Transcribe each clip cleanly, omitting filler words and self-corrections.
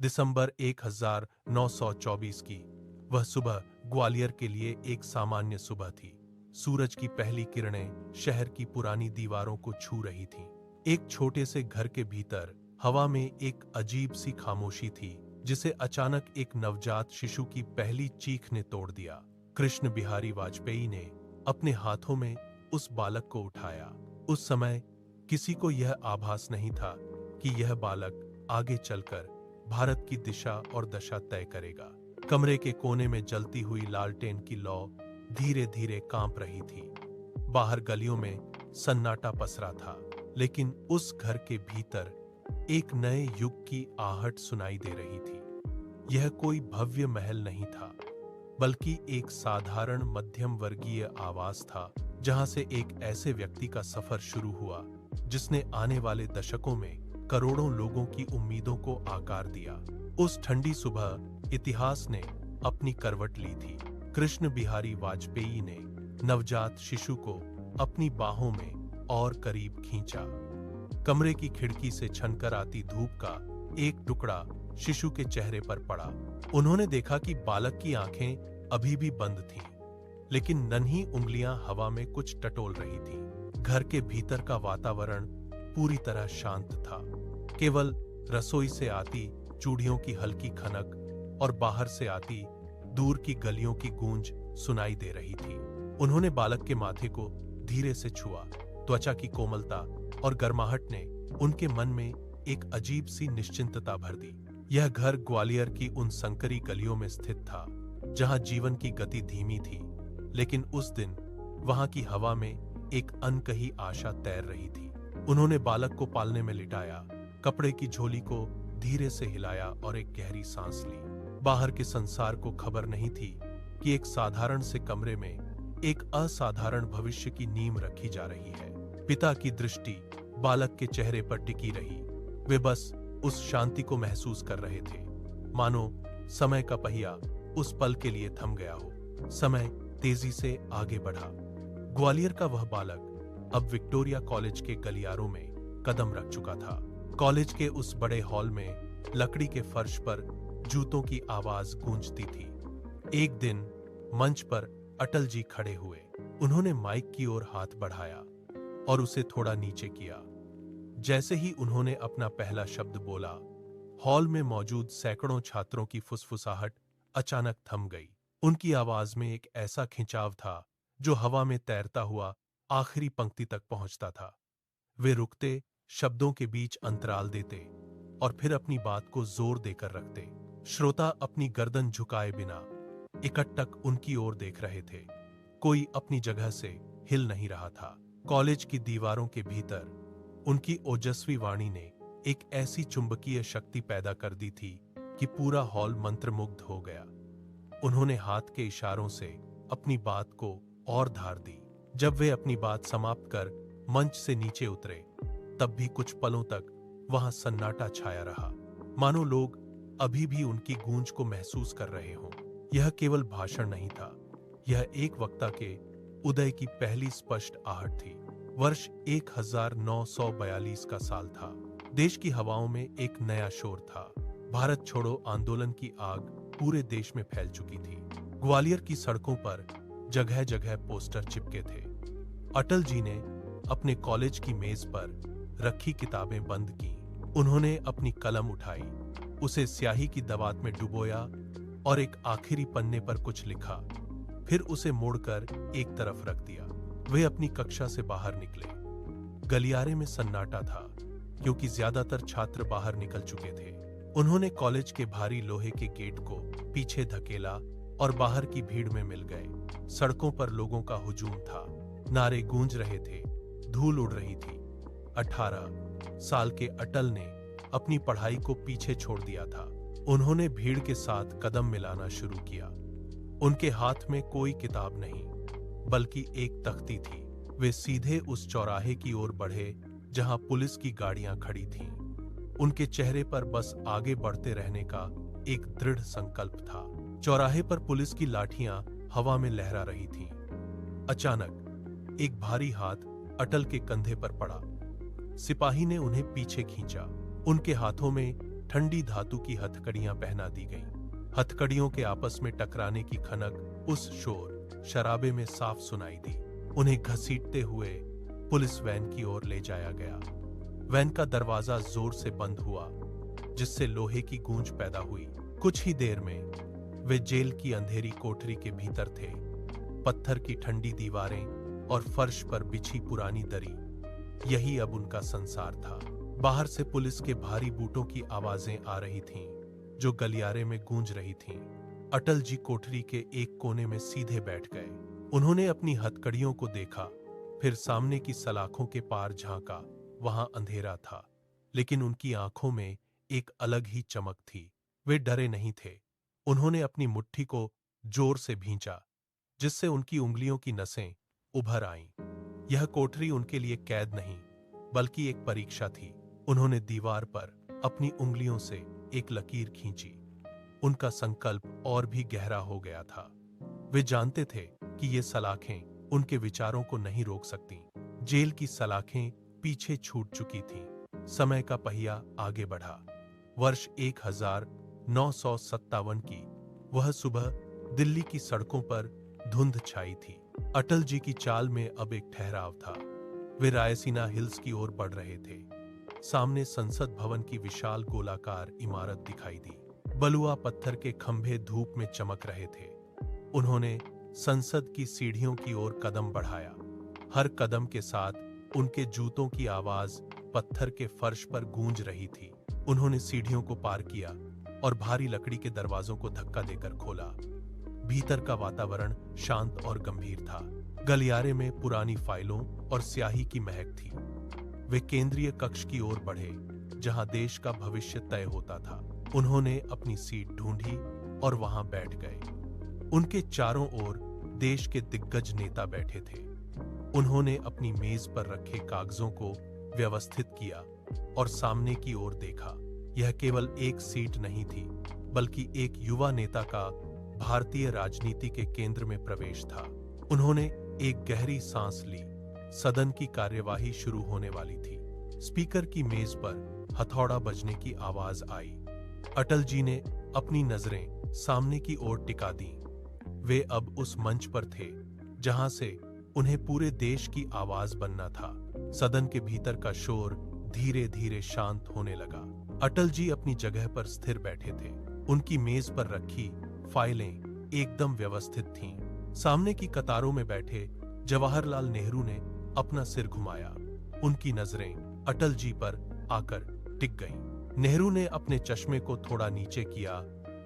दिसंबर 1924 की वह सुबह ग्वालियर के लिए एक सामान्य सुबह थी। सूरज की पहली किरणें शहर की पुरानी दीवारों को छू रही थीं। एक छोटे से घर के भीतर हवा में एक अजीब सी खामोशी थी, जिसे अचानक एक नवजात शिशु की पहली चीख ने तोड़ दिया। कृष्ण बिहारी वाजपेयी ने अपने हाथों में उस बालक को उठाया। उस समय किसी को यह आभास नहीं था कि यह बालक आगे चलकर भारत की दिशा और दशा तय करेगा। कमरे के कोने में जलती हुई लालटेन की लौ धीरे धीरे कांप रही थी। बाहर गलियों में सन्नाटा पसरा था, लेकिन उस घर के भीतर एक नए युग की आहट सुनाई दे रही थी। यह कोई भव्य महल नहीं था, बल्कि एक साधारण मध्यम वर्गीय आवास था, जहां से एक ऐसे व्यक्ति का सफर शुरू हुआ जिसने आने वाले दशकों में करोड़ों लोगों की उम्मीदों को आकार दिया। उस ठंडी सुबह इतिहास ने अपनी करवट ली थी। कृष्ण बिहारी वाजपेयी ने नवजात शिशु को अपनी बाहों में और करीब खींचा। कमरे की खिड़की से छनकर आती धूप का एक टुकड़ा शिशु के चेहरे पर पड़ा। उन्होंने देखा कि बालक की आंखें अभी भी बंद थीं, लेकिन नन्ही उंगलियां हवा में कुछ टटोल रही थीं। घर के भीतर का वातावरण पूरी तरह शांत था। केवल रसोई से आती चूड़ियों की हल्की खनक और बाहर से आती दूर की गलियों की गूंज सुनाई दे रही थी। उन्होंने बालक के माथे को धीरे से छुआ। त्वचा की कोमलता और गर्माहट ने उनके मन में एक अजीब सी निश्चिंतता भर दी। यह घर ग्वालियर की उन संकरी गलियों में स्थित था, जहां जीवन की गति धीमी थी, लेकिन उस दिन वहां की हवा में एक अनकही आशा तैर रही थी। उन्होंने बालक को पालने में लिटाया, कपड़े की झोली को धीरे से हिलाया और एक गहरी सांस ली। बाहर के संसार को खबर नहीं थी कि एक साधारण से कमरे में एक असाधारण भविष्य की नींव रखी जा रही है। पिता की दृष्टि बालक के चेहरे पर टिकी रही। वे बस उस शांति को महसूस कर रहे थे, मानो समय का पहिया उस पल के लिए थम गया हो। समय तेजी से आगे बढ़ा। ग्वालियर का वह बालक अब विक्टोरिया कॉलेज के गलियारों में कदम रख चुका था। कॉलेज के उस बड़े हॉल में लकड़ी के फर्श पर जूतों की आवाज गूंजती थी। एक दिन मंच पर अटल जी खड़े हुए। उन्होंने माइक की ओर हाथ बढ़ाया और उसे थोड़ा नीचे किया। जैसे ही उन्होंने अपना पहला शब्द बोला, हॉल में मौजूद सैकड़ों छात्रों की फुसफुसाहट अचानक थम गई। उनकी आवाज में एक ऐसा खिंचाव था जो हवा में तैरता हुआ आखिरी पंक्ति तक पहुंचता था। वे रुकते, शब्दों के बीच अंतराल देते और फिर अपनी बात को जोर देकर रखते। श्रोता अपनी गर्दन झुकाए बिना इकट्ठक उनकी ओर देख रहे थे। कोई अपनी जगह से हिल नहीं रहा था। कॉलेज की दीवारों के भीतर उनकी ओजस्वी वाणी ने एक ऐसी चुंबकीय शक्ति पैदा कर दी थी कि पूरा हॉल मंत्रमुग्ध हो गया। उन्होंने हाथ के इशारों से अपनी बात को और धार दी। जब वे अपनी बात समाप्त कर मंच से नीचे उतरे, तब भी कुछ पलों तक वहां सन्नाटा छाया रहा, मानो लोग अभी भी उनकी गूंज को महसूस कर रहे हों। यह केवल भाषण नहीं था, यह एक वक्ता के उदय की पहली स्पष्ट आहट थी। वर्ष 1942 का साल था। देश की हवाओं में एक नया शोर था। भारत छोड़ो आंदोलन की आग पूरे देश में फैल चुकी थी। ग्वालियर की सड़कों पर जगह जगह पोस्टर चिपके थे। अटल जी ने अपने कॉलेज की मेज पर रखी किताबें बंद की। उन्होंने अपनी कलम उठाई, उसे स्याही की दवात में डुबोया और एक आखिरी पन्ने पर कुछ लिखा, फिर उसे मोड़कर एक तरफ रख दिया। वे अपनी कक्षा से बाहर निकले। गलियारे में सन्नाटा था, क्योंकि ज्यादातर छात्र बाहर निकल चुके थे। उन्होंने कॉलेज के भारी लोहे के गेट को पीछे धकेला और बाहर की भीड़ में मिल गए। सड़कों पर लोगों का हुजूम था, नारे गूंज रहे थे, धूल उड़ रही थी। 18 साल के अटल ने अपनी पढ़ाई को पीछे छोड़ दिया था। उन्होंने भीड़ के साथ कदम मिलाना शुरू किया। उनके हाथ में कोई किताब नहीं, बल्कि एक तख्ती थी। वे सीधे उस चौराहे की ओर बढ़े जहां पुलिस की गाड़ियां खड़ी थीं। उनके चेहरे पर बस आगे बढ़ते रहने का एक दृढ़ संकल्प था। चौराहे पर पुलिस की लाठियां हवा में लहरा रही थीं। अचानक एक भारी हाथ अटल के कंधे पर पड़ा। सिपाही ने उन्हें पीछे खींचा। उनके हाथों में ठंडी धातु की हथकड़ियां पहना दी गईं। हथकड़ियों के आपस में टकराने की खनक उस शोर शराबे में साफ सुनाई दी। उन्हें घसीटते हुए पुलिस वैन की ओर ले जाया गया। वैन का दरवाजा जोर से बंद हुआ, जिससे लोहे की गूंज पैदा हुई। कुछ ही देर में वे जेल की अंधेरी कोठरी के भीतर थे। पत्थर की ठंडी दीवारें और फर्श पर बिछी पुरानी दरी, यही अब उनका संसार था। बाहर से पुलिस के भारी बूटों की आवाजें आ रही थीं, जो गलियारे में गूंज रही थीं। अटल जी कोठरी के एक कोने में सीधे बैठ गए। उन्होंने अपनी हथकड़ियों को देखा, फिर सामने की सलाखों के पार झांका। वहां अंधेरा था, लेकिन उनकी आंखों में एक अलग ही चमक थी। वे डरे नहीं थे। उन्होंने अपनी मुट्ठी को जोर से भींचा, जिससे उनकी उंगलियों की नसें उभर आईं। यह कोठरी उनके लिए कैद नहीं, बल्कि एक परीक्षा थी। उन्होंने दीवार पर अपनी उंगलियों से एक लकीर खींची। उनका संकल्प और भी गहरा हो गया था। वे जानते थे कि ये सलाखें उनके विचारों को नहीं रोक सकती। जेल की सलाखें पीछे छूट चुकी थीं। समय का पहिया आगे बढ़ा। वर्ष 1957 की वह सुबह दिल्ली की सड़कों पर धुंध छाई थी। अटल जी की चाल में अब एक ठहराव था। वे रायसीना हिल्स की ओर बढ़ रहे थे। सामने संसद भवन की विशाल गोलाकार इमारत दिखाई दी। बलुआ पत्थर के खंभे धूप में चमक रहे थे। उन्होंने संसद की सीढ़ियों की ओर कदम बढ़ाया। हर कदम के साथ उनके जूतों की आवाज पत्थर के फर्श पर गूंज रही थी। उन्होंने सीढ़ियों को पार किया और भारी लकड़ी के दरवाजों को धक्का देकर खोला। भीतर का वातावरण शांत और गंभीर था। गलियारे में पुरानी फाइलों और स्याही की महक थी। वे केंद्रीय कक्ष की ओर बढ़े, जहां देश का भविष्य तय होता था। उन्होंने अपनी सीट ढूंढी और वहां बैठ गए। उनके चारों ओर देश के दिग्गज नेता बैठे थे। उन्होंने अपनी मेज पर रखे कागजों को व्यवस्थित किया और सामने की ओर देखा। यह केवल एक सीट नहीं थी, बल्कि एक युवा नेता का भारतीय राजनीति के केंद्र में प्रवेश था। उन्होंने एक गहरी सांस ली। सदन की कार्यवाही शुरू होने वाली थी। स्पीकर की मेज पर हथौड़ा बजने की आवाज आई। अटल जी ने अपनी नजरें सामने की ओर टिका दी। वे अब उस मंच पर थे जहां से उन्हें पूरे देश की आवाज बनना था। सदन के भीतर का शोर धीरे धीरे शांत होने लगा। अटल जी अपनी जगह पर स्थिर बैठे थे। उनकी मेज पर रखी फाइलें एकदम व्यवस्थित थीं। सामने की कतारों में बैठे जवाहरलाल नेहरू ने अपना सिर घुमाया। उनकी नजरें अटल जी पर आकर टिक गईं। नेहरू ने अपने चश्मे को थोड़ा नीचे किया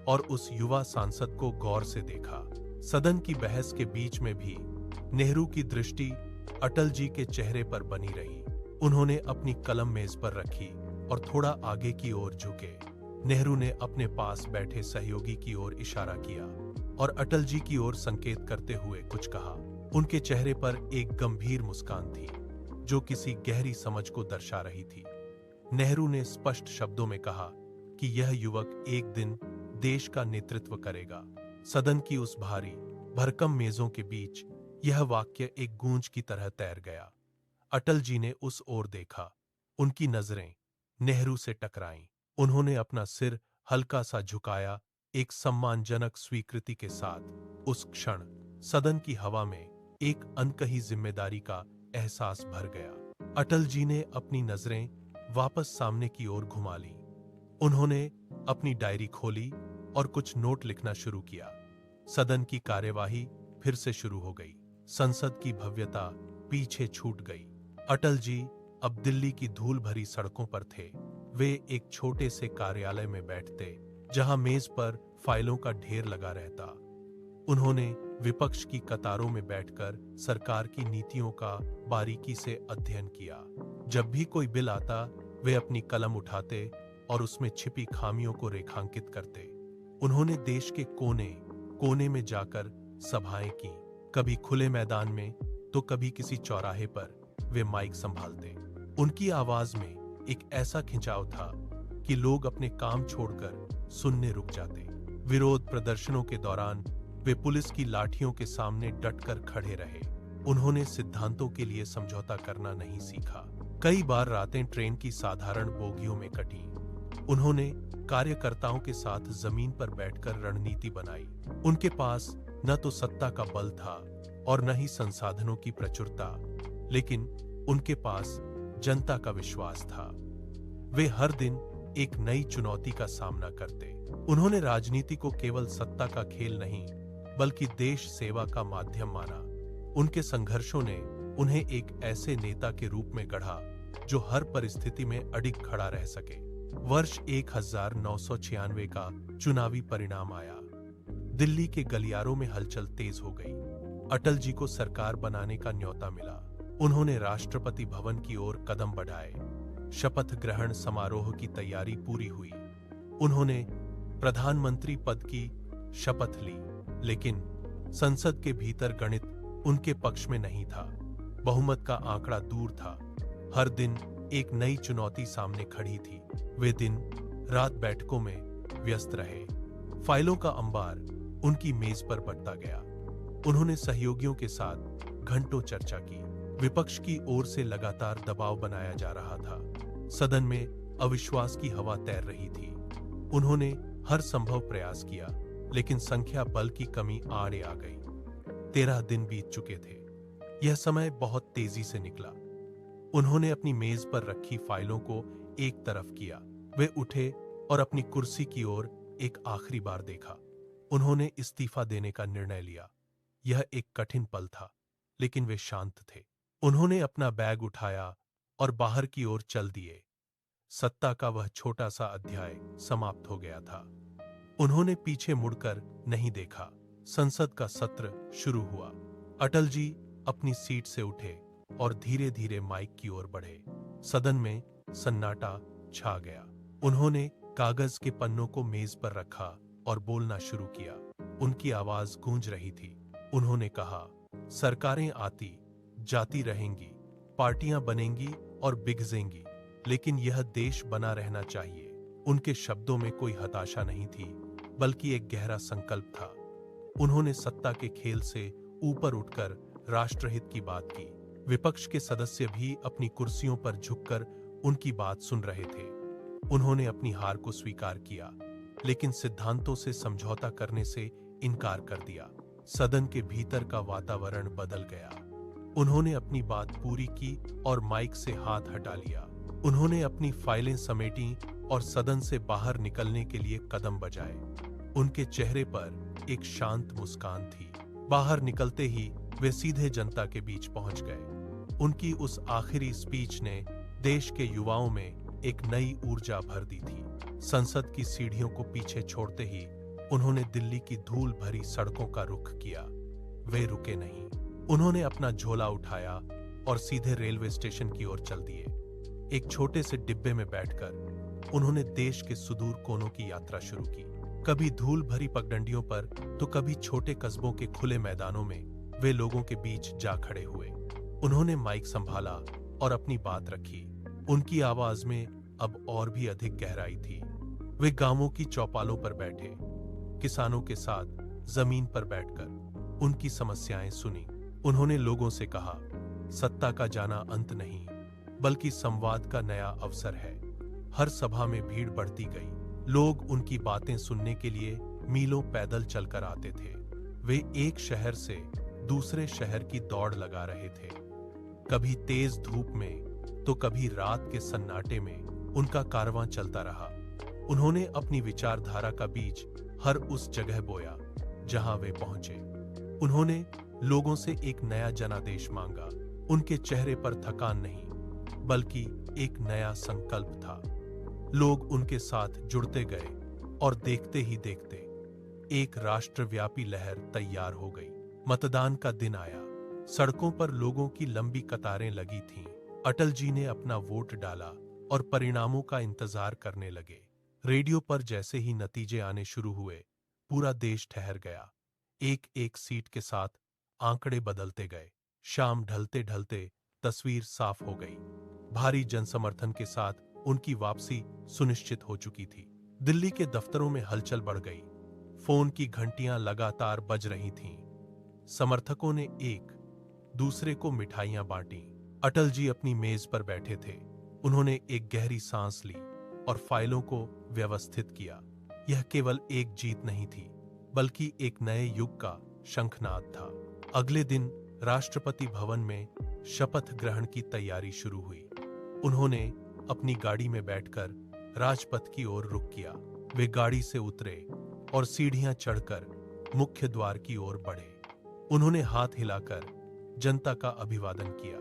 और उस युवा सांसद को गौर से देखा। सदन की बहस के बीच में भी नेहरू की दृष्टि अटल जी के चेहरे पर बनी रही। उन्होंने अपनी कलम मेज पर रखी और थोड़ा आगे की ओर झुके। नेहरू ने अपने पास बैठे सहयोगी की ओर इशारा किया और अटल जी की ओर संकेत करते हुए कुछ कहा। उनके चेहरे पर एक गंभीर मुस्कान थी, जो किसी गहरी समझ को दर्शा रही थी। नेहरू ने स्पष्ट शब्दों में कहा कि यह युवक एक दिन देश का नेतृत्व करेगा। सदन की उस भारी भरकम मेजों के बीच यह वाक्य एक गूंज की तरह तैर गया। अटल जी ने उस ओर देखा। उनकी नजरें नेहरू से टकराईं। उन्होंने अपना सिर हल्का सा झुकाया, एक सम्मानजनक स्वीकृति के साथ। उस क्षण सदन की हवा में एक अनकही जिम्मेदारी का एहसास भर गया। अटल जी ने अपनी नजरें वापस सामने की ओर घुमा लीं। उन्होंने अपनी डायरी खोली और कुछ नोट लिखना शुरू किया। सदन की कार्यवाही फिर से शुरू हो गई। संसद की भव्यता पीछे छूट गई। अटल जी अब दिल्ली की धूल भरी सड़कों पर थे। वे एक छोटे से कार्यालय में बैठते, जहां मेज पर फाइलों का ढेर लगा रहता। उन्होंने विपक्ष की कतारों में बैठकर सरकार की नीतियों का बारीकी से अध्ययन किया। जब भी कोई बिल आता, वे अपनी कलम उठाते और उसमें छिपी खामियों को रेखांकित करते। उन्होंने देश के कोने कोने में जाकर सभाएं की, कभी खुले मैदान में तो कभी किसी चौराहे पर वे माइक संभालते। उनकी आवाज में एक ऐसा खिंचाव था कि लोग अपने काम छोड़कर सुनने रुक जाते। विरोध प्रदर्शनों के दौरान वे पुलिस की लाठियों के सामने डटकर खड़े रहे। उन्होंने सिद्धांतों के लिए समझौता करना नहीं सीखा। कई बार रातें ट्रेन की साधारण बोगियों में कटी। उन्होंने कार्यकर्ताओं के साथ जमीन पर बैठकर रणनीति बनाई। उनके पास न तो सत्ता का बल था और न ही संसाधनों की प्रचुरता, लेकिन उनके पास जनता का विश्वास था। वे हर दिन एक नई चुनौती का सामना करते। उन्होंने राजनीति को केवल सत्ता का खेल नहीं, बल्कि देश सेवा का माध्यम माना। उनके संघर्षों ने उन्हें एक ऐसे नेता के रूप में गढ़ा जो हर परिस्थिति में अडिग खड़ा रह सके। वर्ष 1996 का चुनावी परिणाम आया। दिल्ली के गलियारों में हलचल तेज हो गई। अटल जी को सरकार बनाने का न्योता मिला। उन्होंने राष्ट्रपति भवन की ओर कदम बढ़ाए। शपथ ग्रहण समारोह की तैयारी पूरी हुई। उन्होंने प्रधानमंत्री पद की शपथ ली, लेकिन संसद के भीतर गणित उनके पक्ष में नहीं था। बहुमत का आंकड़ा दूर था। हर दिन एक नई चुनौती सामने खड़ी थी। वे दिन रात बैठकों में व्यस्त रहे। फाइलों का अंबार उनकी मेज पर बढ़ता गया। उन्होंने सहयोगियों के साथ घंटों चर्चा की। विपक्ष की ओर से लगातार दबाव बनाया जा रहा था। सदन में अविश्वास की हवा तैर रही थी। उन्होंने हर संभव प्रयास किया, लेकिन संख्या बल की कमी आड़े आ गई। 13 दिन बीत चुके थे। यह समय बहुत तेजी से निकला। उन्होंने अपनी मेज पर रखी फाइलों को एक तरफ किया। वे उठे और अपनी कुर्सी की ओर एक आखिरी बार देखा। उन्होंने इस्तीफा देने का निर्णय लिया। यह एक कठिन पल था, लेकिन वे शांत थे। उन्होंने अपना बैग उठाया और बाहर की ओर चल दिए। सत्ता का वह छोटा सा अध्याय समाप्त हो गया था। उन्होंने पीछे मुड़कर नहीं देखा। संसद का सत्र शुरू हुआ। अटल जी अपनी सीट से उठे और धीरे धीरे माइक की ओर बढ़े। सदन में सन्नाटा छा गया। उन्होंने कागज के पन्नों को मेज पर रखा और बोलना शुरू किया। उनकी आवाज गूंज रही थी। उन्होंने कहा, सरकारें आती जाती रहेंगी, पार्टियां बनेंगी और बिगजेंगी, लेकिन यह देश बना रहना चाहिए। उनके शब्दों में कोई हताशा नहीं थी, बल्कि एक गहरा संकल्प था। उन्होंने सत्ता के खेल से ऊपर उठकर राष्ट्रहित की बात की। विपक्ष के सदस्य भी अपनी कुर्सियों पर झुककर उनकी बात सुन रहे थे। उन्होंने अपनी हार को स्वीकार किया, लेकिन सिद्धांतों से समझौता करने से इनकार कर दिया। सदन के भीतर का वातावरण बदल गया। उन्होंने अपनी बात पूरी की और माइक से हाथ हटा लिया। उन्होंने अपनी फाइलें समेटी और सदन से बाहर निकलने के लिए कदम बजाए। उनके चेहरे पर एक शांत मुस्कान थी। बाहर निकलते ही वे सीधे जनता के बीच पहुंच गए। उनकी उस आखिरी स्पीच ने देश के युवाओं में एक नई ऊर्जा भर दी थी। संसद की सीढ़ियों को पीछे छोड़ते ही उन्होंने दिल्ली की धूल भरी सड़कों का रुख किया। वे रुके नहीं। उन्होंने अपना झोला उठाया और सीधे रेलवे स्टेशन की ओर चल दिए। एक छोटे से डिब्बे में बैठकर उन्होंने देश के सुदूर कोनों की यात्रा शुरू की। कभी धूल भरी पगडंडियों पर तो कभी छोटे कस्बों के खुले मैदानों में वे लोगों के बीच जा खड़े हुए। उन्होंने माइक संभाला और अपनी बात रखी। उनकी आवाज में अब और भी अधिक गहराई थी। वे गांवों की चौपालों पर बैठे, किसानों के साथ जमीन पर बैठकर उनकी समस्याएं सुनी। उन्होंने लोगों से कहा, सत्ता का जाना अंत नहीं, बल्कि संवाद का नया अवसर है। हर सभा में भीड़ बढ़ती गई। लोग उनकी बातें सुनने के लिए मीलों पैदल चलकर आते थे। वे एक शहर से दूसरे शहर की दौड़ लगा रहे थे। कभी तेज धूप में तो कभी रात के सन्नाटे में उनका कारवां चलता रहा। उन्होंने अपनी विचारधारा का बीज हर उस जगह बोया जहां वे पहुंचे। उन्होंने लोगों से एक नया जनादेश मांगा। उनके चेहरे पर थकान नहीं, बल्कि एक नया संकल्प था। लोग उनके साथ जुड़ते गए और देखते ही देखते एक राष्ट्रव्यापी लहर तैयार हो गई। मतदान का दिन आया। सड़कों पर लोगों की लंबी कतारें लगी थीं। अटल जी ने अपना वोट डाला और परिणामों का इंतजार करने लगे। रेडियो पर जैसे ही नतीजे आने शुरू हुए, पूरा देश ठहर गया। एक एक सीट के साथ आंकड़े बदलते गए। शाम ढलते ढलते तस्वीर साफ हो गई। भारी जनसमर्थन के साथ उनकी वापसी सुनिश्चित हो चुकी थी। दिल्ली के दफ्तरों में हलचल बढ़ गई। फोन की घंटियां लगातार बज रही थीं। समर्थकों ने एक दूसरे को मिठाइयां बांटी। अटल जी अपनी मेज पर बैठे थे। उन्होंने एक गहरी सांस ली। और फाइलों को व्यवस्थित किया। यह केवल एक जीत नहीं थी, बल्कि एक नए युग का शंखनाद था। अगले दिन राष्ट्रपति भवन में शपथ ग्रहण की तैयारी शुरू हुई। उन्होंने अपनी गाड़ी में बैठकर राजपथ की ओर रुख किया। वे गाड़ी से उतरे और सीढ़ियां चढ़कर मुख्य द्वार की ओर बढ़े। उन्होंने हाथ हिलाकर जनता का अभिवादन किया।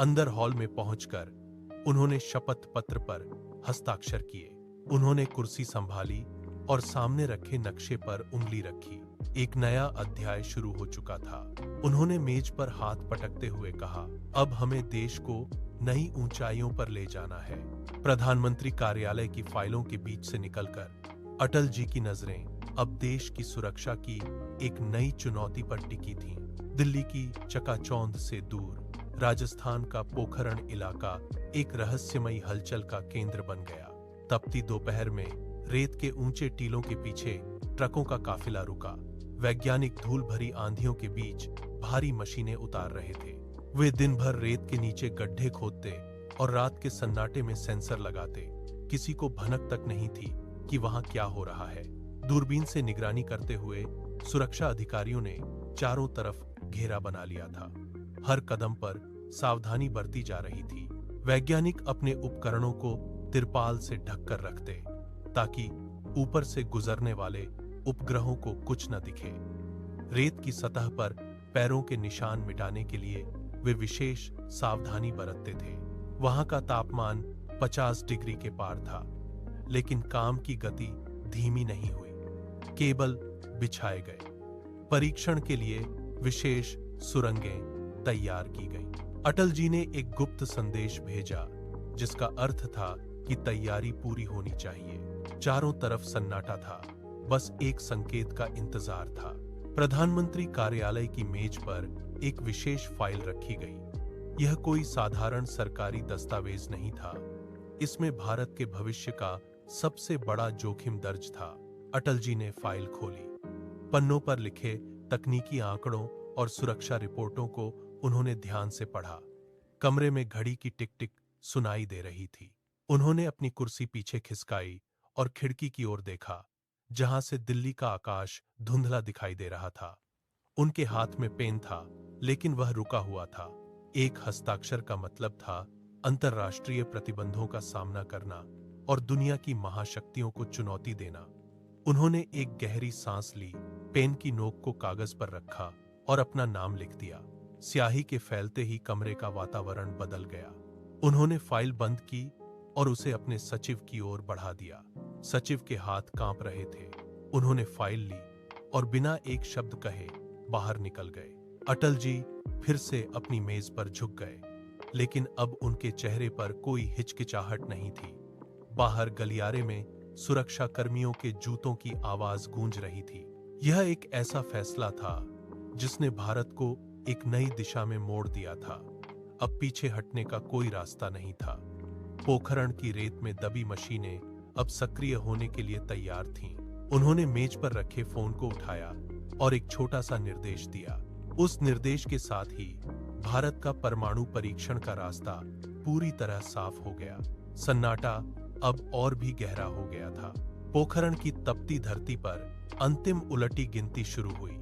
अंदर हॉल में पहुंचकर उन्होंने शपथ पत्र पर हस्ताक्षर किए। उन्होंने कुर्सी संभाली और सामने रखे नक्शे पर उंगली रखी। एक नया अध्याय शुरू हो चुका था। उन्होंने मेज पर हाथ पटकते हुए कहा, अब हमें देश को नई ऊंचाइयों पर ले जाना है। प्रधानमंत्री कार्यालय की फाइलों के बीच से निकलकर अटल जी की नजरें अब देश की सुरक्षा की एक नई चुनौती पर टिकी थीं। दिल्ली की चकाचौंध से दूर राजस्थान का पोखरण इलाका एक रहस्यमयी हलचल का केंद्र बन गया। तपती दोपहर में रेत के ऊंचे टीलों के पीछे ट्रकों का काफिला रुका। वैज्ञानिक धूल भरी आंधियों के बीच भारी मशीनें उतार रहे थे। वे दिन भर रेत के नीचे गड्ढे खोदते और रात के सन्नाटे में सेंसर लगाते। किसी को भनक तक नहीं थी कि वहां क्या हो रहा है। दूरबीन से निगरानी करते हुए सुरक्षा अधिकारियों ने चारों तरफ घेरा बना लिया था। हर कदम पर सावधानी बरती जा रही थी। वैज्ञानिक अपने उपकरणों को तिरपाल से ढककर रखते ताकि ऊपर से गुजरने वाले उपग्रहों को कुछ न दिखे। रेत की सतह पर पैरों के निशान मिटाने के लिए वे विशेष सावधानी बरतते थे। वहां का तापमान 50 डिग्री के पार था, लेकिन काम की गति धीमी नहीं हुई। केबल बिछाए गए। परीक्षण के लिए विशेष सुरंगें तैयार की गई। अटल जी ने एक गुप्त संदेश भेजा जिसका अर्थ था कि तैयारी पूरी होनी चाहिए। चारों तरफ सन्नाटा था, बस एक संकेत का इंतजार था। प्रधानमंत्री कार्यालय की मेज पर एक विशेष फाइल रखी गई। यह कोई साधारण सरकारी दस्तावेज नहीं था। इसमें भारत के भविष्य का सबसे बड़ा जोखिम दर्ज था। अटल जी ने फाइल खोली। पन्नों पर लिखे तकनीकी आंकड़ों और सुरक्षा रिपोर्टों को उन्होंने ध्यान से पढ़ा। कमरे में घड़ी की टिक टिक सुनाई दे रही थी। उन्होंने अपनी कुर्सी पीछे खिसकाई और खिड़की की ओर देखा, जहां से दिल्ली का आकाश धुंधला दिखाई दे रहा था। उनके हाथ में पेन था, लेकिन वह रुका हुआ था। एक हस्ताक्षर का मतलब था अंतर्राष्ट्रीय प्रतिबंधों का सामना करना और दुनिया की महाशक्तियों को चुनौती देना। उन्होंने एक गहरी सांस ली, पेन की नोक को कागज पर रखा और अपना नाम लिख दिया। स्याही के फैलते ही कमरे का वातावरण बदल गया। उन्होंने फाइल बंद की और उसे अपने सचिव की ओर बढ़ा दिया। सचिव के हाथ कांप रहे थे। उन्होंने फाइल ली और बिना एक शब्द कहे बाहर निकल गए। अटल जी फिर से अपनी मेज पर झुक गए, लेकिन अब उनके चेहरे पर कोई हिचकिचाहट नहीं थी। बाहर गलियारे में सुरक्षा कर्मियों के जूतों की आवाज गूंज रही थी। यह एक ऐसा फैसला था जिसने भारत को एक नई दिशा में मोड़ दिया था। अब पीछे हटने का कोई रास्ता नहीं था। पोखरण की रेत में दबी मशीनें अब सक्रिय होने के लिए तैयार थीं। उन्होंने मेज पर रखे फोन को उठाया और एक छोटा सा निर्देश दिया। उस निर्देश के साथ ही भारत का परमाणु परीक्षण का रास्ता पूरी तरह साफ हो गया। सन्नाटा अब और भी गहरा हो गया था। पोखरण की तपती धरती पर अंतिम उलटी गिनती शुरू हुई।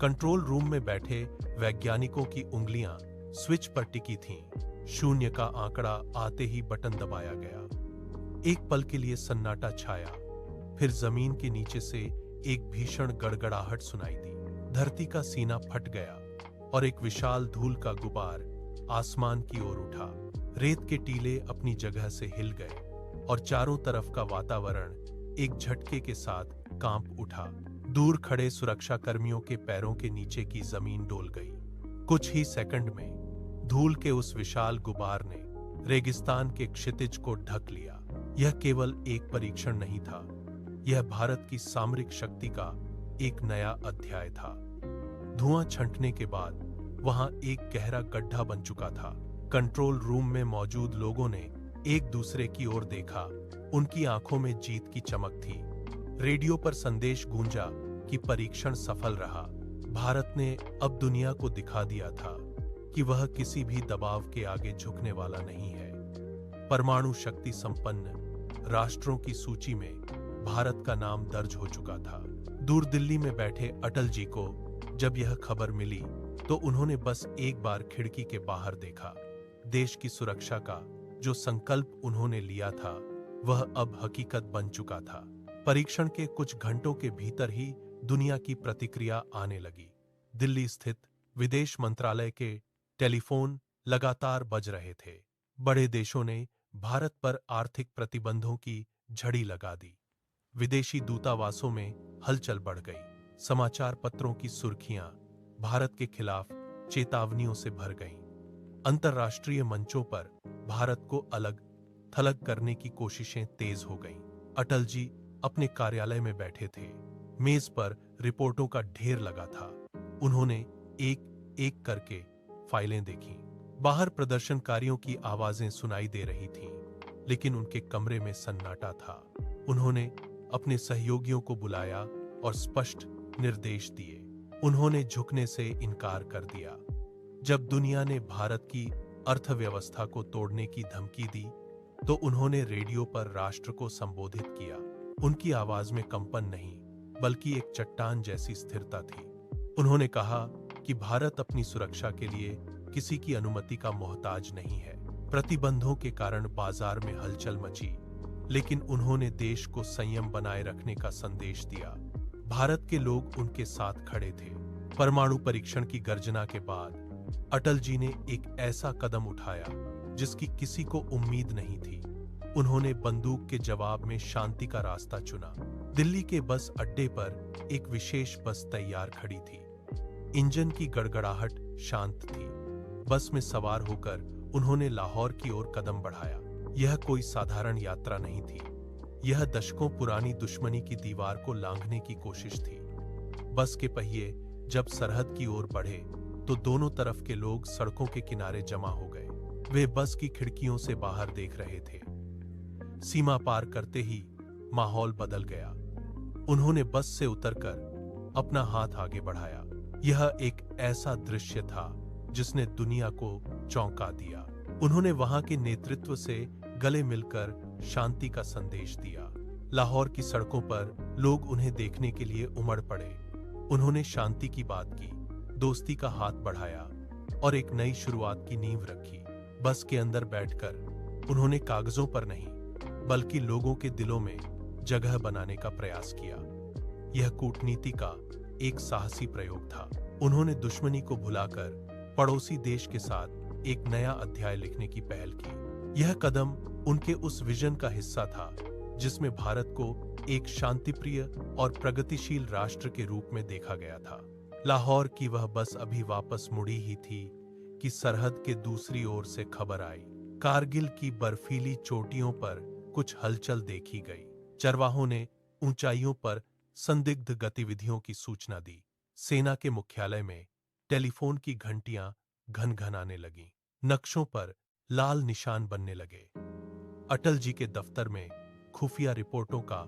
कंट्रोल रूम में बैठे वैज्ञानिकों की उंगलियां स्विच पर टिकी थीं। 0 का आंकड़ा आते ही बटन दबाया गया। एक पल के लिए सन्नाटा छाया, फिर जमीन के नीचे से एक भीषण गड़गड़ाहट सुनाई दी। धरती का सीना फट गया और एक विशाल धूल का गुबार आसमान की ओर उठा। रेत के टीले अपनी जगह से हिल गए और चारों तरफ का वातावरण एक झटके के साथ कांप उठा। दूर खड़े सुरक्षा कर्मियों के पैरों के नीचे की जमीन डोल गई। कुछ ही सेकंड में धूल के उस विशाल गुबार ने रेगिस्तान के क्षितिज को ढक लिया। यह केवल एक परीक्षण नहीं था, यह भारत की सामरिक शक्ति का एक नया अध्याय था। धुआं छंटने के बाद वहां एक गहरा गड्ढा बन चुका था। कंट्रोल रूम में मौजूद लोगों ने एक दूसरे की ओर देखा। उनकी आंखों में जीत की चमक थी। रेडियो पर संदेश गूंजा कि परीक्षण सफल रहा। भारत ने अब दुनिया को दिखा दिया था कि वह किसी भी दबाव के आगे झुकने वाला नहीं है। परमाणु शक्ति संपन्न राष्ट्रों की सूची में भारत का नाम दर्ज हो चुका था। दूर दिल्ली में बैठे अटल जी को जब यह खबर मिली तो उन्होंने बस एक बार खिड़की के बाहर देखा। देश की सुरक्षा का जो संकल्प उन्होंने लिया था वह अब हकीकत बन चुका था। परीक्षण के कुछ घंटों के भीतर ही दुनिया की प्रतिक्रिया आने लगी। दिल्ली स्थित विदेश मंत्रालय के टेलीफोन लगातार बज रहे थे। बड़े देशों ने भारत पर आर्थिक प्रतिबंधों की झड़ी लगा दी। विदेशी दूतावासों में हलचल बढ़ गई। समाचार पत्रों की सुर्खियां भारत के खिलाफ चेतावनियों से भर गईं। अंतर्राष्ट्रीय मंचों पर भारत को अलग थलग करने की कोशिशें तेज हो गईं। अटल जी अपने कार्यालय में बैठे थे। मेज पर रिपोर्टों का ढेर लगा था। उन्होंने एक एक करके फाइलें देखीं। बाहर प्रदर्शनकारियों की आवाजें सुनाई दे रही थीं, लेकिन उनके कमरे में सन्नाटा था। उन्होंने अपने सहयोगियों को बुलाया और स्पष्ट निर्देश दिए। उन्होंने झुकने से इनकार कर दिया। जब दुनिया ने भारत की अर्थव्यवस्था को तोड़ने की धमकी दी तो उन्होंने रेडियो पर राष्ट्र को संबोधित किया। उनकी आवाज में कंपन नहीं, बल्कि एक चट्टान जैसी स्थिरता थी। उन्होंने कहा कि भारत अपनी सुरक्षा के लिए किसी की अनुमति का मोहताज नहीं है। प्रतिबंधों के कारण बाजार में हलचल मची, लेकिन उन्होंने देश को संयम बनाए रखने का संदेश दिया। भारत के लोग उनके साथ खड़े थे। परमाणु परीक्षण की गर्जना के बाद अटल जी ने एक ऐसा कदम उठाया जिसकी किसी को उम्मीद नहीं थी। उन्होंने बंदूक के जवाब में शांति का रास्ता चुना। दिल्ली के बस अड्डे पर एक विशेष बस तैयार खड़ी थी। इंजन की गड़गड़ाहट शांत थी। बस में सवार होकर उन्होंने लाहौर की ओर कदम बढ़ाया। यह कोई साधारण यात्रा नहीं थी। यह दशकों पुरानी दुश्मनी की दीवार को लांघने की कोशिश थी। बस के पहिए जब सरहद की ओर बढ़े तो दोनों तरफ के लोग सड़कों के किनारे जमा हो गए। वे बस की खिड़कियों से बाहर देख रहे थे। सीमा पार करते ही माहौल बदल गया। उन्होंने बस से उतरकर अपना हाथ आगे बढ़ाया। यह एक ऐसा दृश्य था जिसने दुनिया को चौंका दिया। उन्होंने वहां के नेतृत्व से गले मिलकर शांति का संदेश दिया। लाहौर की सड़कों पर लोग उन्हें देखने के लिए उमड़ पड़े। उन्होंने शांति की बात की, दोस्ती का हाथ बढ़ाया और एक नई शुरुआत की नींव रखी। बस के अंदर बैठकर उन्होंने कागजों पर नहीं, बल्कि लोगों के दिलों में जगह बनाने का प्रयास किया। यह कूटनीति का एक साहसी प्रयोग था। उन्होंने दुश्मनी को भुलाकर पड़ोसी देश के साथ एक नया अध्याय लिखने की पहल की। यह कदम उनके उस विजन का हिस्सा था जिसमें भारत को एक शांतिप्रिय और प्रगतिशील राष्ट्र के रूप में देखा गया था। लाहौर की वह बस अभी वापस मुड़ी ही थी कि सरहद के दूसरी ओर से खबर आई। कारगिल की बर्फीली चोटियों पर कुछ हलचल देखी गई। चरवाहों ने ऊंचाइयों पर संदिग्ध गतिविधियों की सूचना दी। सेना के मुख्यालय में टेलीफोन की घंटियां घनघनाने लगीं। नक्शों पर लाल निशान बनने लगे। अटल जी के दफ्तर में खुफिया रिपोर्टों का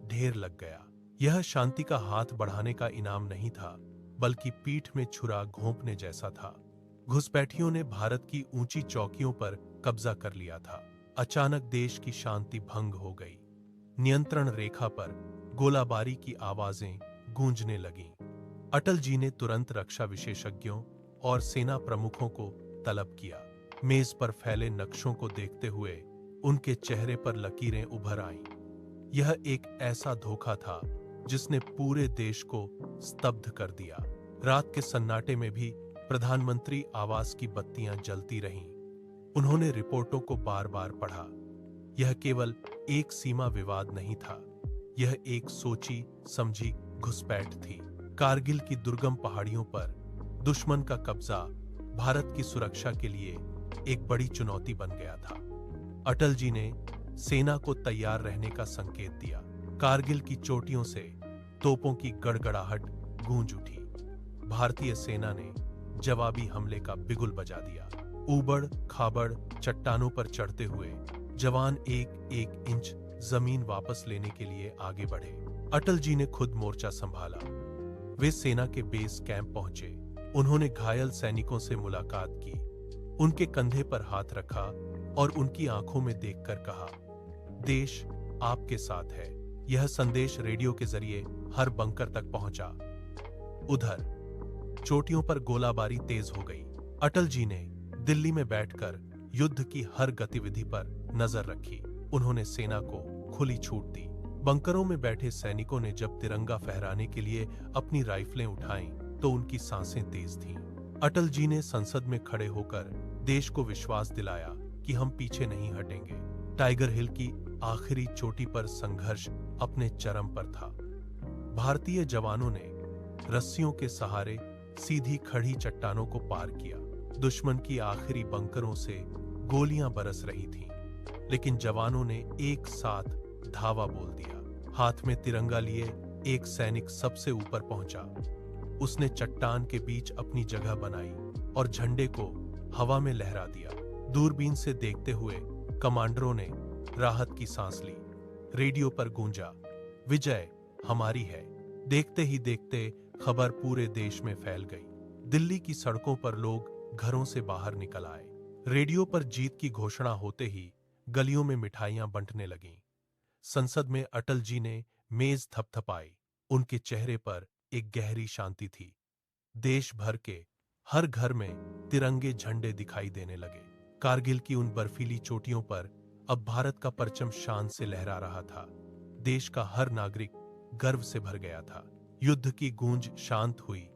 ढेर लग गया। यह शांति का हाथ बढ़ाने का इनाम नहीं था, बल्कि पीठ में छुरा घोंपने जैसा था। घुसपैठियों ने भारत की ऊंची चौकियों पर कब्जा कर लिया था। अचानक देश की शांति भंग हो गई। नियंत्रण रेखा पर गोलाबारी की आवाजें गूंजने लगीं। अटल जी ने तुरंत रक्षा विशेषज्ञों और सेना प्रमुखों को तलब किया। मेज पर फैले नक्शों को देखते हुए उनके चेहरे पर लकीरें उभर आईं। यह एक ऐसा धोखा था जिसने पूरे देश को स्तब्ध कर दिया। रात के सन्नाटे में भी प्रधानमंत्री आवास की बत्तियां जलती रहीं। उन्होंने रिपोर्टों को बार-बार पढ़ा। यह केवल एक सीमा विवाद नहीं था, यह एक सोची समझी घुसपैठ थी। कारगिल की दुर्गम पहाड़ियों पर दुश्मन का कब्जा भारत की सुरक्षा के लिए एक बड़ी चुनौती बन गया था। अटल जी ने सेना को तैयार रहने का संकेत दिया। कारगिल की चोटियों से तोपों की गड़गड़ाहट गूंज उठी। भारतीय सेना ने जवाबी हमले का बिगुल बजा दिया। ऊबड़ खाबड़ चट्टानों पर चढ़ते हुए जवान एक एक इंच जमीन वापस लेने के लिए आगे बढ़े। अटल जी ने खुद मोर्चा संभाला। वे सेना के बेस कैंप पहुंचे। उन्होंने घायल सैनिकों से मुलाकात की, उनके कंधे पर हाथ रखा और उनकी आंखों में देखकर कहा, देश आपके साथ है। यह संदेश रेडियो के जरिए हर बंकर तक पहुंचा। उधर चोटियों पर गोलाबारी तेज हो गई। अटल जी ने दिल्ली में बैठकर युद्ध की हर गतिविधि पर नजर रखी। उन्होंने सेना को खुली छूट दी। बंकरों में बैठे सैनिकों ने जब तिरंगा फहराने के लिए अपनी राइफलें उठाईं, तो उनकी सांसें तेज थीं। अटल जी ने संसद में खड़े होकर देश को विश्वास दिलाया कि हम पीछे नहीं हटेंगे। टाइगर हिल की आखिरी चोटी पर संघर्ष अपने चरम पर था। भारतीय जवानों ने रस्सियों के सहारे सीधी खड़ी चट्टानों को पार किया। दुश्मन की आखिरी बंकरों से गोलियां बरस रही थीं, लेकिन जवानों ने एक साथ धावा बोल दिया। हाथ में तिरंगा लिए एक सैनिक सबसे ऊपर पहुंचा। उसने चट्टान के बीच अपनी जगह बनाई और झंडे को हवा में लहरा दिया। दूरबीन से देखते हुए कमांडरों ने राहत की सांस ली। रेडियो पर गूंजा, विजय हमारी है। देखते ही देखते खबर पूरे देश में फैल गई। दिल्ली की सड़कों पर लोग घरों से बाहर निकल आए। रेडियो पर जीत की घोषणा होते ही गलियों में मिठाइयां बंटने लगीं। संसद में अटल जी ने मेज थपथपाई। उनके चेहरे पर एक गहरी शांति थी। देश भर के हर घर में तिरंगे झंडे दिखाई देने लगे। कारगिल की उन बर्फीली चोटियों पर अब भारत का परचम शान से लहरा रहा था। देश का हर नागरिक गर्व से भर गया था। युद्ध की गूंज शांत हुई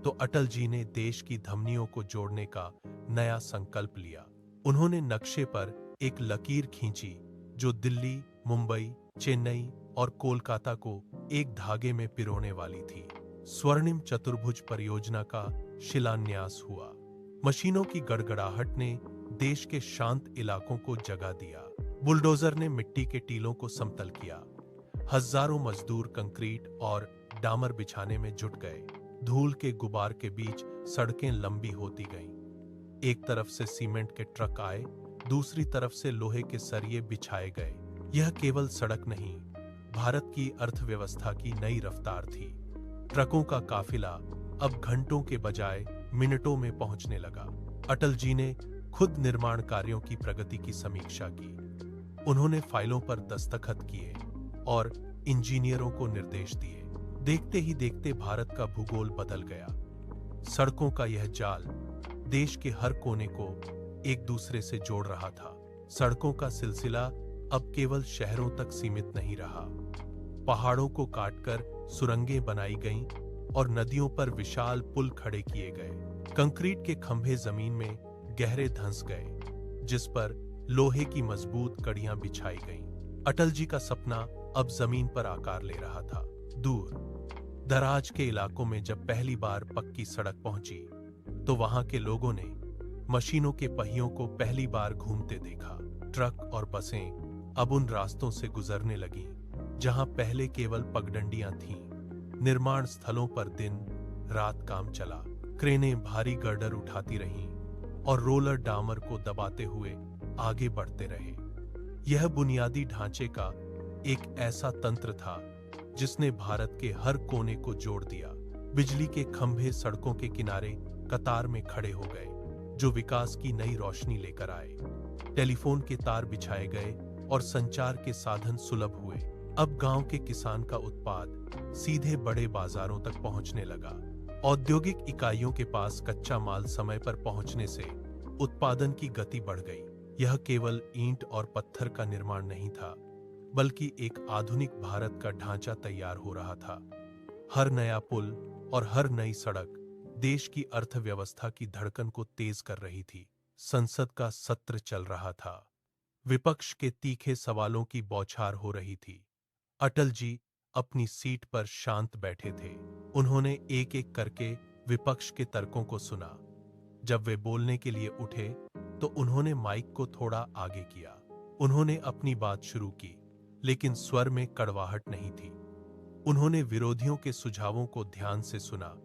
तो अटल जी ने देश की धमनियों को जोड़ने का नया संकल्प लिया। उन्होंने नक्शे पर एक लकीर खींची जो दिल्ली, मुंबई, चेन्नई और कोलकाता को एक धागे में पिरोने वाली थी। स्वर्णिम चतुर्भुज परियोजना का शिलान्यास हुआ। मशीनों की गड़गड़ाहट ने देश के शांत इलाकों को जगा दिया। बुलडोजर ने मिट्टी के टीलों को समतल किया। हजारों मजदूर कंक्रीट और डामर बिछाने में जुट गए। धूल के गुबार के बीच सड़कें लंबी होती गईं। एक तरफ से सीमेंट के ट्रक आए, दूसरी तरफ से लोहे के सरिये बिछाए गए। यह केवल सड़क नहीं, भारत की अर्थव्यवस्था की नई रफ्तार थी। ट्रकों का काफिला अब घंटों के बजाय मिनटों में पहुंचने लगा। अटल जी ने खुद निर्माण कार्यों की प्रगति की समीक्षा की। उन्होंने फाइलों पर दस्तखत किए और इंजीनियरों को निर्देश दिए। देखते ही देखते भारत का भूगोल बदल गया। सड़कों का यह जाल देश के हर कोने को एक दूसरे से जोड़ रहा था। सड़कों का सिलसिला अब केवल शहरों तक सीमित नहीं रहा। पहाड़ों को काटकर सुरंगें बनाई गईं और नदियों पर विशाल पुल खड़े किए गए। कंक्रीट के खंभे जमीन में गहरे धंस गए, जिस पर लोहे की मजबूत कड़ियां बिछाई गईं। अटल जी का सपना अब जमीन पर आकार ले रहा था। दूर दराज के इलाकों में जब पहली बार पक्की सड़क पहुंची, तो वहां के लोगों ने मशीनों के पहियों को पहली बार घूमते देखा। ट्रक और बसें अब उन रास्तों से गुजरने लगीं जहां पहले केवल पगडंडियां थीं। निर्माण स्थलों पर दिन रात काम चला। क्रेनें भारी गर्डर उठाती रहीं और रोलर डामर को दबाते हुए आगे बढ़ते रहे। यह बुनियादी ढांचे का एक ऐसा तंत्र था जिसने भारत के हर कोने को जोड़ दिया। बिजली के खंभे सड़कों के किनारे कतार में खड़े हो गए, जो विकास की नई रोशनी लेकर आए। टेलीफोन के तार बिछाए गए और संचार के साधन सुलभ हुए। अब गांव के किसान का उत्पाद सीधे बड़े बाजारों तक पहुंचने लगा। औद्योगिक इकाइयों के पास कच्चा माल समय पर पहुंचने से उत्पादन की गति बढ़ गई। यह केवल ईंट और पत्थर का निर्माण नहीं था, बल्कि एक आधुनिक भारत का ढांचा तैयार हो रहा था। हर नया पुल और हर नई सड़क देश की अर्थव्यवस्था की धड़कन को तेज कर रही थी। संसद का सत्र चल रहा था। विपक्ष के तीखे सवालों की बौछार हो रही थी। अटल जी अपनी सीट पर शांत बैठे थे। उन्होंने एक एक करके विपक्ष के तर्कों को सुना। जब वे बोलने के लिए उठे, तो उन्होंने माइक को थोड़ा आगे किया। उन्होंने अपनी बात शुरू की, लेकिन स्वर में कड़वाहट नहीं थी। उन्होंने विरोधियों के सुझावों को ध्यान से सुना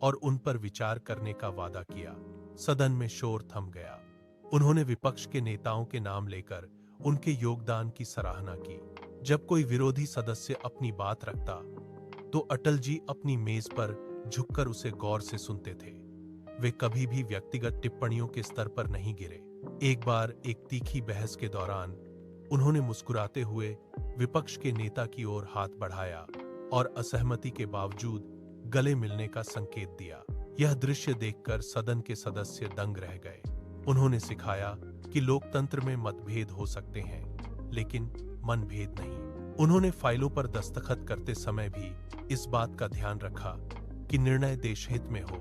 और उन पर विचार करने का वादा किया। सदन में शोर थम गया। उन्होंने विपक्ष के नेताओं के नाम लेकर उनके योगदान की सराहना की। जब कोई विरोधी सदस्य अपनी बात रखता, तो अटल जी अपनी मेज पर झुककर उसे गौर से सुनते थे। वे कभी भी व्यक्तिगत टिप्पणियों के स्तर पर नहीं गिरे। एक बार एक तीखी बहस के दौरान उन्होंने मुस्कुराते हुए विपक्ष के नेता की ओर हाथ बढ़ाया और असहमति के बावजूद गले मिलने का संकेत दिया। यह दृश्य देखकर सदन के सदस्य दंग रह गए। उन्होंने सिखाया कि लोकतंत्र में मतभेद हो सकते हैं, लेकिन मनभेद नहीं। उन्होंने फाइलों पर दस्तखत करते समय भी इस बात का ध्यान रखा कि निर्णय देशहित में हो,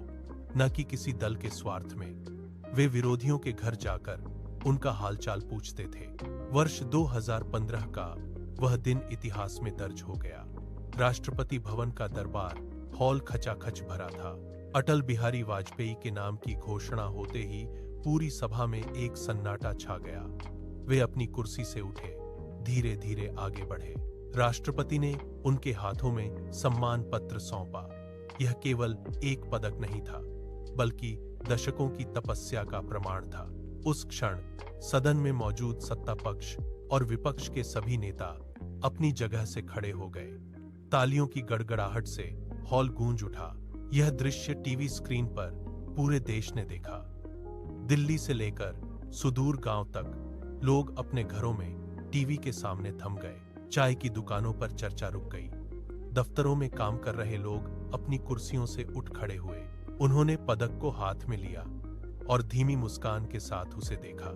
न कि किसी दल के स्वार्थ में। वे विरोधियों के घर जाकर उनका हालचाल पूछते थे। वर्ष 2015 का वह दिन इतिहास में दर्ज हो गया। राष्ट्रपति भवन का दरबार हॉल खचाखच भरा था। अटल बिहारी वाजपेयी के नाम की घोषणा होते ही पूरी सभा में एक सन्नाटा छा गया। वे अपनी कुर्सी से उठे, धीरे धीरे आगे बढ़े। राष्ट्रपति ने उनके हाथों में सम्मान पत्र सौंपा। यह केवल एक पदक नहीं था, बल्कि दशकों की तपस्या का प्रमाण था। उस क्षण सदन में मौजूद सत्ता पक्ष और विपक्ष के सभी नेता अपनी जगह से खड़े हो गए। तालियों की गड़गड़ाहट से हॉल गूंज उठा। यह दृश्य टीवी स्क्रीन पर पूरे देश ने देखा। दिल्ली से लेकर सुदूर गांव तक लोग अपने घरों में टीवी के सामने थम गए। चाय की दुकानों पर चर्चा रुक गई। दफ्तरों में काम कर रहे लोग अपनी कुर्सियों से उठ खड़े हुए। उन्होंने पदक को हाथ में लिया और धीमी मुस्कान के साथ उसे देखा।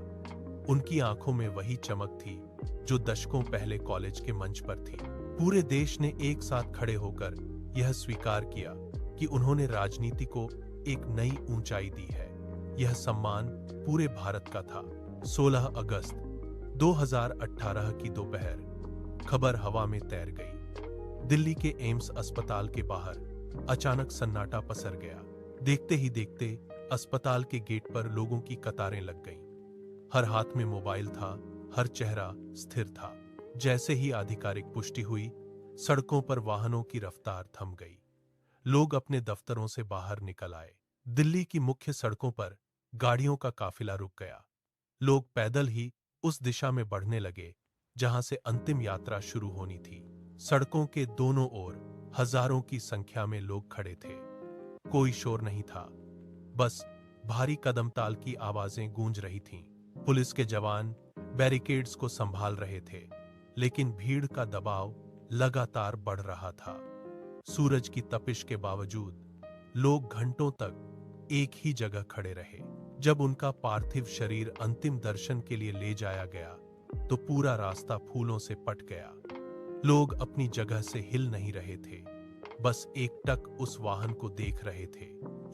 उनकी आंखों में वही चमक थी जो दशकों पहले कॉलेज के मंच पर थी। पूरे देश ने एक साथ खड़े होकर यह स्वीकार किया कि उन्होंने राजनीति को एक नई ऊंचाई दी है। यह सम्मान पूरे भारत का था। 16 अगस्त 2018 की दोपहर खबर हवा में तैर गई। दिल्ली के एम्स अस्पताल के बाहर अचानक सन्नाटा पसर गया। देखते ही देखते अस्पताल के गेट पर लोगों की कतारें लग गईं। हर हाथ में मोबाइल था, हर चेहरा स्थिर था। जैसे ही आधिकारिक पुष्टि हुई, सड़कों पर वाहनों की रफ्तार थम गई। लोग अपने दफ्तरों से बाहर निकल आए। दिल्ली की मुख्य सड़कों पर गाड़ियों का काफिला रुक गया। लोग पैदल ही उस दिशा में बढ़ने लगे जहां से अंतिम यात्रा शुरू होनी थी। सड़कों के दोनों ओर हजारों की संख्या में लोग खड़े थे। कोई शोर नहीं था, बस भारी कदमताल की आवाजें गूंज रही थीं। पुलिस के जवान बैरिकेड्स को संभाल रहे थे, लेकिन भीड़ का दबाव लगातार बढ़ रहा था। सूरज की तपिश के बावजूद लोग घंटों तक एक ही जगह खड़े रहे। जब उनका पार्थिव शरीर अंतिम दर्शन के लिए ले जाया गया, तो पूरा रास्ता फूलों से पट गया। लोग अपनी जगह से हिल नहीं रहे थे, बस एकटक उस वाहन को देख रहे थे।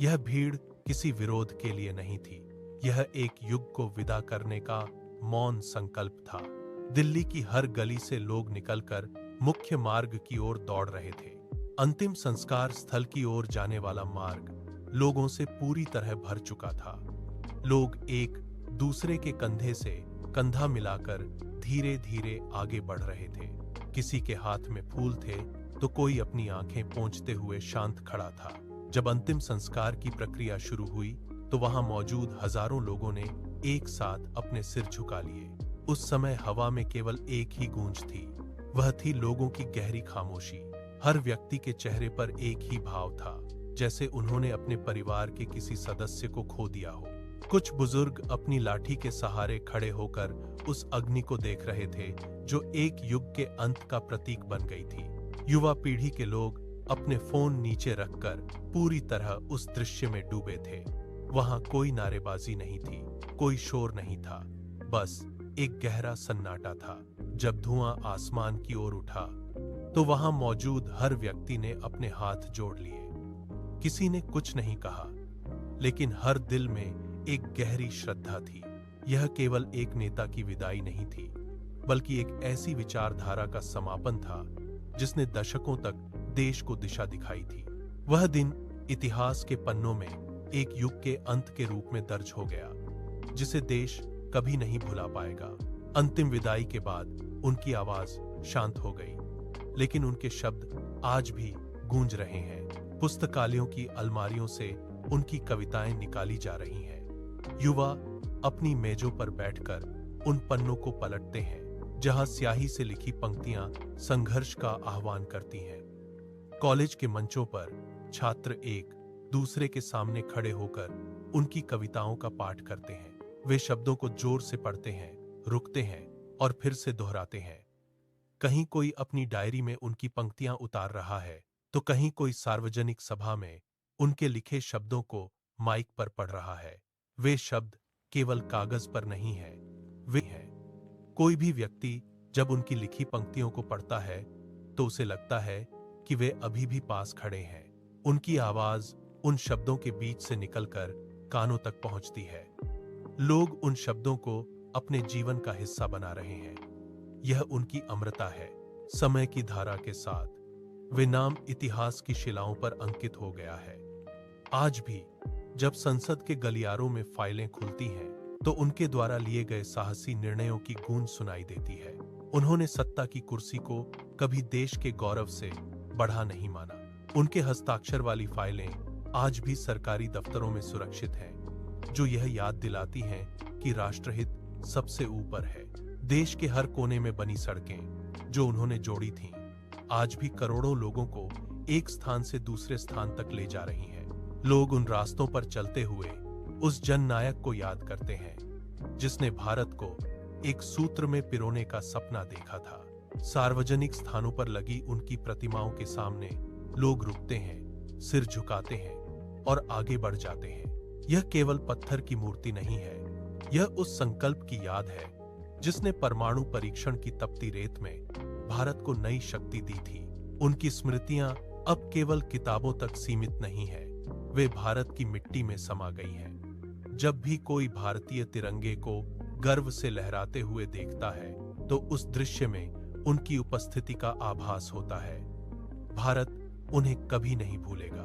यह भीड़ किसी विरोध के लिए नहीं थी, यह एक युग को विदा करने का मौन संकल्प था। दिल्ली की हर गली से लोग निकलकर मुख्य मार्ग की ओर दौड़ रहे थे। अंतिम संस्कार स्थल की ओर जाने वाला मार्ग लोगों से पूरी तरह भर चुका था। लोग एक दूसरे के कंधे से कंधा मिलाकर धीरे धीरे आगे बढ़ रहे थे। किसी के हाथ में फूल थे, तो कोई अपनी आंखें पोंछते हुए शांत खड़ा था। जब अंतिम संस्कार की प्रक्रिया शुरू हुई, तो वहां मौजूद हजारों लोगों ने एक साथ अपने सिर झुका लिए। उस समय हवा में केवल एक ही गूंज थी, वह थी लोगों की गहरी खामोशी। हर व्यक्ति के चेहरे पर एक ही भाव था, जैसे उन्होंने अपने परिवार के किसी सदस्य को खो दिया हो। कुछ बुजुर्ग अपनी लाठी के सहारे खड़े होकर उस अग्नि को देख रहे थे जो एक युग के अंत का प्रतीक बन गई थी। युवा पीढ़ी के लोग अपने फोन नीचे रखकर पूरी तरह उस दृश्य में डूबे थे। वहां कोई नारेबाजी नहीं थी, कोई शोर नहीं था, बस एक गहरा सन्नाटा था। जब धुआं आसमान की ओर उठा, तो वहां मौजूद हर व्यक्ति ने अपने हाथ जोड़ लिए। किसी ने कुछ नहीं कहा, लेकिन हर दिल में एक गहरी श्रद्धा थी। यह केवल एक नेता की विदाई नहीं थी, बल्कि एक ऐसी विचारधारा का समापन था जिसने दशकों तक देश को दिशा दिखाई थी। वह दिन इतिहास के पन्नों में एक युग के अंत के रूप में दर्ज हो गया, जिसे देश कभी नहीं भुला पाएगा। अंतिम विदाई के बाद उनकी आवाज शांत हो गई, लेकिन उनके शब्द आज भी गूंज रहे हैं। पुस्तकालयों की अलमारियों से उनकी कविताएं निकाली जा रही हैं। युवा अपनी मेजों पर बैठकर उन पन्नों को पलटते हैं जहां स्याही से लिखी पंक्तियां संघर्ष का आह्वान करती हैं। कॉलेज के मंचों पर छात्र एक दूसरे के सामने खड़े होकर उनकी कविताओं का पाठ करते हैं। वे शब्दों को जोर से पढ़ते हैं, रुकते हैं और फिर से दोहराते हैं। कहीं कोई अपनी डायरी में उनकी पंक्तियां उतार रहा है, तो कहीं कोई सार्वजनिक सभा में उनके लिखे शब्दों को माइक पर पढ़ रहा है। वे शब्द केवल कागज पर नहीं है, वे हैं। कोई भी व्यक्ति जब उनकी लिखी पंक्तियों को पढ़ता है तो उसे लगता है कि वे अभी भी पास खड़े हैं। उनकी आवाज उन शब्दों के बीच से निकलकर कानों तक पहुंचती है। लोग उन शब्दों को अपने जीवन का हिस्सा बना रहे हैं। यह उनकी अमरता है। समय की धारा के साथ वे नाम इतिहास की शिलाओं पर अंकित हो गया है। आज भी जब संसद के गलियारों में फाइलें खुलती हैं तो उनके द्वारा लिए गए साहसी निर्णयों की गूंज सुनाई देती है। उन्होंने सत्ता की कुर्सी को कभी देश के गौरव से बढ़ा नहीं माना। उनके हस्ताक्षर वाली फाइलें आज भी सरकारी दफ्तरों में सुरक्षित हैं, जो यह याद दिलाती हैं कि राष्ट्रहित सबसे ऊपर है। देश के हर कोने में बनी सड़कें जो उन्होंने जोड़ी थीं, आज भी करोड़ों लोगों को एक स्थान से दूसरे स्थान तक ले जा रही हैं। लोग उन रास्तों पर चलते हुए उस जननायक को याद करते हैं जिसने भारत को एक सूत्र में पिरोने का सपना देखा था। सार्वजनिक स्थानों पर लगी उनकी प्रतिमाओं के सामने लोग रुकते हैं, सिर झुकाते हैं और आगे बढ़ जाते हैं। यह केवल पत्थर की मूर्ति नहीं है, यह उस संकल्प की याद है जिसने परमाणु परीक्षण की तपती रेत में भारत को नई शक्ति दी थी। उनकी स्मृतियां अब केवल किताबों तक सीमित नहीं है, वे भारत की मिट्टी में समा गई हैं। जब भी कोई भारतीय तिरंगे को गर्व से लहराते हुए देखता है तो उस दृश्य में उनकी उपस्थिति का आभास होता है। भारत उन्हें कभी नहीं भूलेगा।